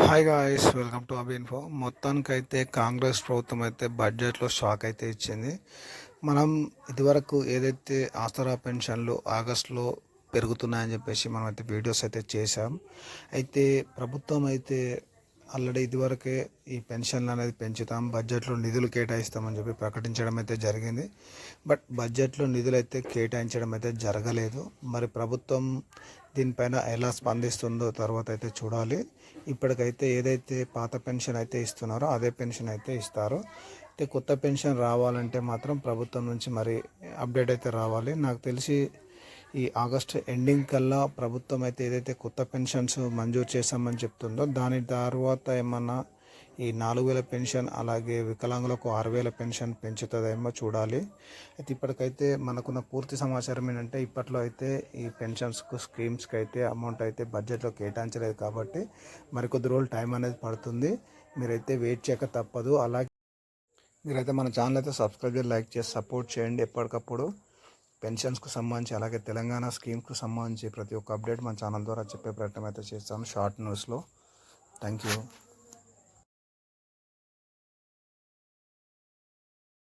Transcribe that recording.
Hi guys, welcome to Abhi info. మొత్తానికైతే కాంగ్రెస్ ప్రభుత్వం అయితే బడ్జెట్లో షాక్ అయితే ఇచ్చింది. మనం ఇదివరకు ఏదైతే ఆసరా పెన్షన్లు ఆగస్టులో పెరుగుతున్నాయని చెప్పేసి మనం అయితే వీడియోస్ అయితే చేసాం. అయితే ప్రభుత్వం అయితే ఆల్రెడీ ఇదివరకే ఈ పెన్షన్లు అనేది పెంచుతాం, బడ్జెట్లో నిధులు కేటాయిస్తామని చెప్పి ప్రకటించడం అయితే జరిగింది. బట్ బడ్జెట్లో నిధులు అయితే కేటాయించడం అయితే జరగలేదు. మరి ప్రభుత్వం దీనిపైన ఎలా స్పందిస్తుందో తర్వాత అయితే చూడాలి. ఇప్పటికైతే ఏదైతే పాత పెన్షన్ అయితే ఇస్తున్నారో అదే పెన్షన్ అయితే ఇస్తారు. అయితే కొత్త పెన్షన్ రావాలంటే మాత్రం ప్రభుత్వం నుంచి మరి అప్డేట్ అయితే రావాలి. నాకు తెలిసి ఈ ఆగస్టు ఎండింగ్ కల్లా ప్రభుత్వం అయితే ఏదైతే కొత్త పెన్షన్స్ మంజూరు చేశామని చెప్తుందో దాని తర్వాత ఏమన్నా ఈ 4,000 పెన్షన్ అలాగే వికలాంగులకు 6,000 పెన్షన్ పెంచుతుందేమో చూడాలి. అయితే ఇప్పటికైతే మనకున్న పూర్తి సమాచారం ఏంటంటే ఇప్పట్లో అయితే ఈ పెన్షన్స్కు స్కీమ్స్కి అయితే అమౌంట్ అయితే బడ్జెట్లో కేటాయించలేదు కాబట్టి మరికొద్ది రోజులు టైం అనేది పడుతుంది. మీరైతే వెయిట్ చేయక తప్పదు. అలాగే మీరైతే మన ఛానల్ అయితే సబ్స్క్రైబ్ చేసి లైక్ చేసి సపోర్ట్ చేయండి. ఎప్పటికప్పుడు పెన్షన్స్కు సంబంధించి అలాగే తెలంగాణ స్కీమ్స్కు సంబంధించి ప్రతి ఒక్క అప్డేట్ మన ఛానల్ ద్వారా చెప్పే ప్రయత్నం అయితే చేస్తాను షార్ట్ న్యూస్లో. Thank you.